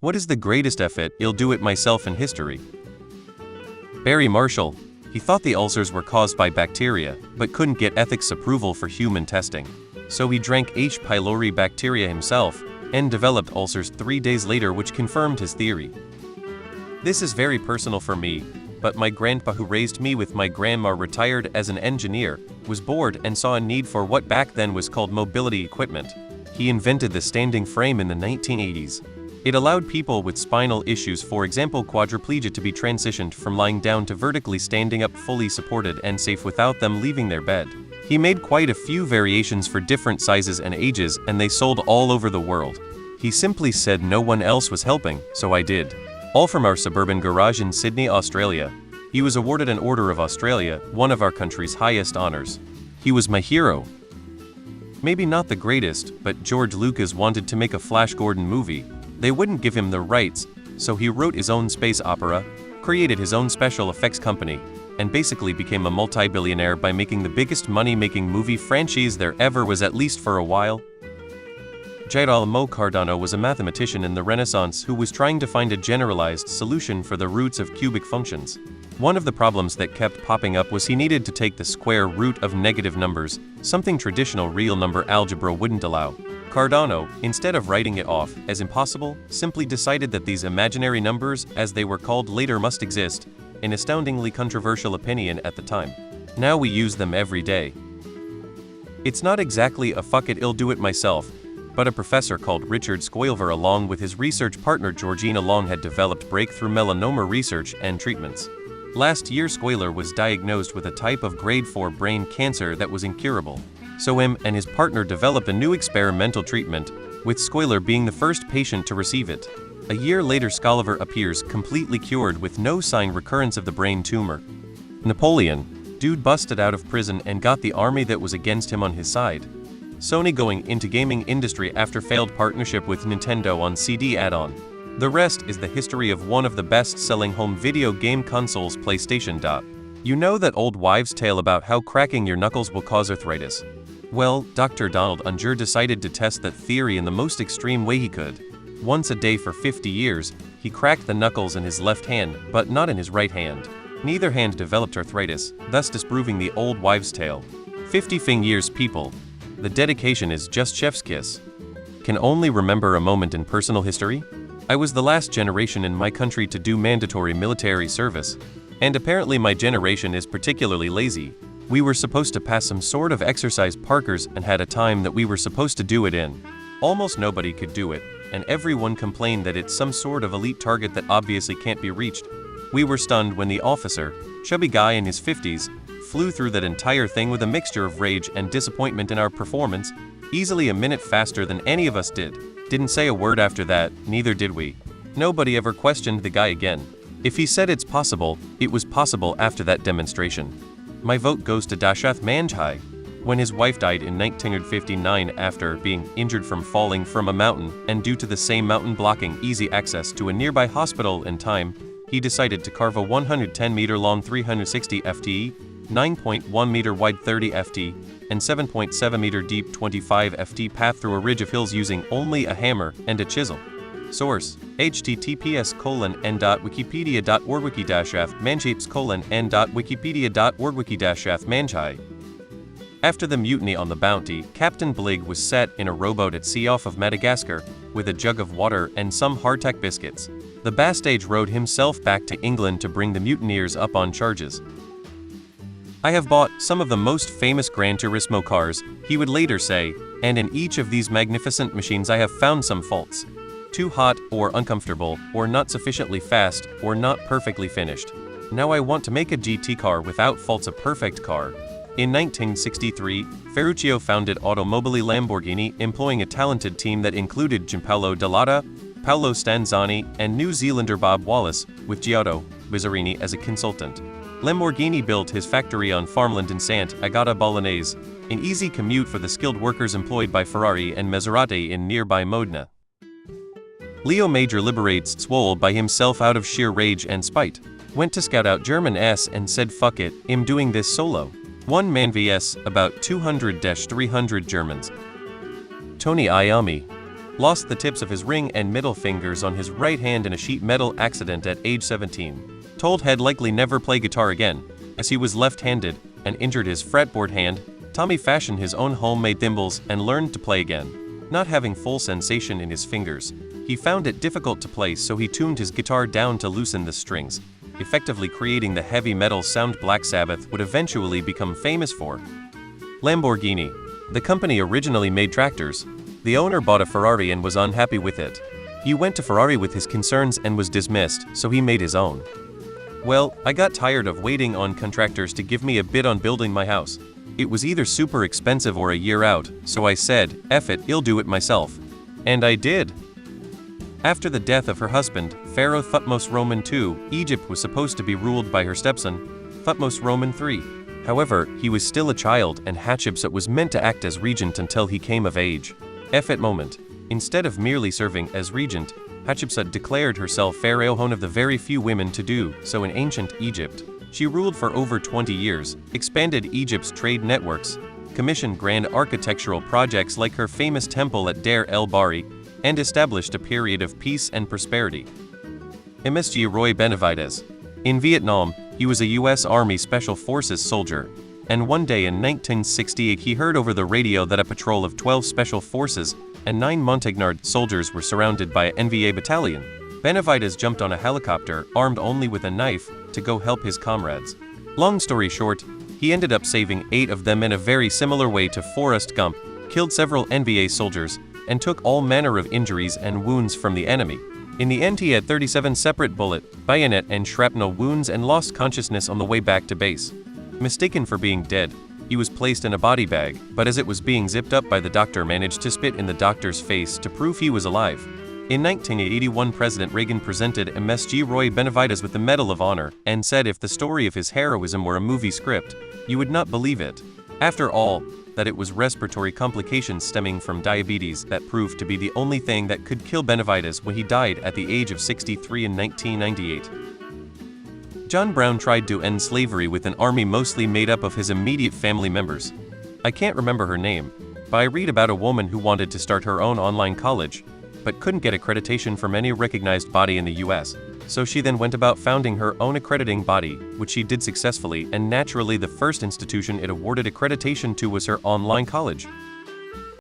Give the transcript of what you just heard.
What is the greatest effort I'll do it myself in history? Barry Marshall. He thought the ulcers were caused by bacteria, but couldn't get ethics approval for human testing. So he drank H. pylori bacteria himself, and developed ulcers 3 days later, which confirmed his theory. This is very personal for me, but my grandpa, who raised me with my grandma, retired as an engineer, was bored and saw a need for what back then was called mobility equipment. He invented the standing frame in the 1980s. It allowed people with spinal issues, for example quadriplegia, to be transitioned from lying down to vertically standing up, fully supported and safe without them leaving their bed. He made quite a few variations for different sizes and ages, and they sold all over the world. He simply said no one else was helping, so I did. All from our suburban garage in Sydney, Australia. He was awarded an Order of Australia, one of our country's highest honors. He was my hero. Maybe not the greatest, but George Lucas wanted to make a Flash Gordon movie. They wouldn't give him the rights, so he wrote his own space opera, created his own special effects company, and basically became a multi-billionaire by making the biggest money-making movie franchise there ever was, at least for a while. Girolamo Cardano was a mathematician in the Renaissance who was trying to find a generalized solution for the roots of cubic functions. One of the problems that kept popping up was he needed to take the square root of negative numbers, something traditional real number algebra wouldn't allow. Cardano, instead of writing it off as impossible, simply decided that these imaginary numbers, as they were called later, must exist, an astoundingly controversial opinion at the time. Now we use them every day. It's not exactly a fuck it, I'll do it myself, but a professor called Richard Scoilver, along with his research partner Georgina Long, had developed breakthrough melanoma research and treatments. Last year, Scoiler was diagnosed with a type of grade 4 brain cancer that was incurable. So him and his partner developed a new experimental treatment, with Scoiler being the first patient to receive it. A year later, Scoilver appears completely cured with no sign recurrence of the brain tumor. Napoleon. Dude busted out of prison and got the army that was against him on his side. Sony going into gaming industry after failed partnership with Nintendo on CD add-on. The rest is the history of one of the best-selling home video game consoles, PlayStation. You know that old wives' tale about how cracking your knuckles will cause arthritis? Well, Dr. Donald Unger decided to test that theory in the most extreme way he could. Once a day for 50 years, he cracked the knuckles in his left hand, but not in his right hand. Neither hand developed arthritis, thus disproving the old wives' tale. 50 years, people. The dedication is just chef's kiss. Can only remember a moment in personal history? I was the last generation in my country to do mandatory military service, and apparently my generation is particularly lazy. We were supposed to pass some sort of exercise Parkers and had a time that we were supposed to do it in. Almost nobody could do it, and everyone complained that it's some sort of elite target that obviously can't be reached. We were stunned when the officer, chubby guy in his 50s, flew through that entire thing with a mixture of rage and disappointment in our performance, easily a minute faster than any of us did. Didn't say a word after that, neither did we. Nobody ever questioned the guy again. If he said it's possible, it was possible after that demonstration. My vote goes to Dashath Manjai. When his wife died in 1959 after being injured from falling from a mountain, and due to the same mountain blocking easy access to a nearby hospital in time, he decided to carve a 110-meter-long 360 ft, 9.1-meter wide 30 ft, and 7.7-meter-deep 25 ft path through a ridge of hills using only a hammer and a chisel. Source: https://n.wikipedia.org/n.wikipedia.org/manchai. After the mutiny on the Bounty, Captain Bligg was set in a rowboat at sea off of Madagascar, with a jug of water and some hardtack biscuits. The Bastage rowed himself back to England to bring the mutineers up on charges. I have bought some of the most famous Gran Turismo cars, he would later say, and in each of these magnificent machines I have found some faults. Too hot, or uncomfortable, or not sufficiently fast, or not perfectly finished. Now I want to make a GT car without faults, a perfect car. In 1963, Ferruccio founded Automobili Lamborghini, employing a talented team that included Giampaolo Dell'Otta, Paolo Stanzani, and New Zealander Bob Wallace, with Giotto Bizzarini as a consultant. Lamborghini built his factory on farmland in Sant' Agata Bolognese, an easy commute for the skilled workers employed by Ferrari and Maserati in nearby Modena. Leo Major liberates Swole by himself out of sheer rage and spite. Went to scout out German S and said fuck it, I'm doing this solo. One man vs about 200-300 Germans. Tony Iommi. lost the tips of his ring and middle fingers on his right hand in a sheet metal accident at age 17. Told he'd likely never play guitar again, as he was left-handed and injured his fretboard hand. Tommy fashioned his own homemade thimbles and learned to play again. Not having full sensation in his fingers, he found it difficult to play, so he tuned his guitar down to loosen the strings, effectively creating the heavy metal sound Black Sabbath would eventually become famous for. Lamborghini. The company originally made tractors. The owner bought a Ferrari and was unhappy with it. He went to Ferrari with his concerns and was dismissed, so he made his own. Well, I got tired of waiting on contractors to give me a bid on building my house. It was either super expensive or a year out, so I said, F it, I'll do it myself. And I did. After the death of her husband, Pharaoh Thutmose Roman II, Egypt was supposed to be ruled by her stepson, Thutmose Roman III. However, he was still a child and Hatshepsut was meant to act as regent until he came of age. F it moment. Instead of merely serving as regent, Hatshepsut declared herself pharaoh, one of the very few women to do so in ancient Egypt. She ruled for over 20 years, expanded Egypt's trade networks, commissioned grand architectural projects like her famous temple at Deir el-Bahri, and established a period of peace and prosperity. MSG Roy Benavides. In Vietnam, he was a U.S. Army Special Forces soldier, and one day in 1968 he heard over the radio that a patrol of 12 Special Forces and 9 Montagnard soldiers were surrounded by an NVA battalion. Benavides jumped on a helicopter, armed only with a knife, to go help his comrades. Long story short, he ended up saving 8 of them in a very similar way to Forrest Gump, killed several NVA soldiers, and took all manner of injuries and wounds from the enemy. In the end, he had 37 separate bullet, bayonet, and shrapnel wounds and lost consciousness on the way back to base. Mistaken for being dead, he was placed in a body bag, but as it was being zipped up by the doctor, managed to spit in the doctor's face to prove he was alive. In 1981, President Reagan presented MSG Roy Benavides with the Medal of Honor and said if the story of his heroism were a movie script, you would not believe it. After all, that it was respiratory complications stemming from diabetes that proved to be the only thing that could kill Benavides when he died at the age of 63 in 1998. John Brown tried to end slavery with an army mostly made up of his immediate family members. I can't remember her name, but I read about a woman who wanted to start her own online college, but couldn't get accreditation from any recognized body in the US, so she then went about founding her own accrediting body, which she did successfully, and naturally the first institution it awarded accreditation to was her online college.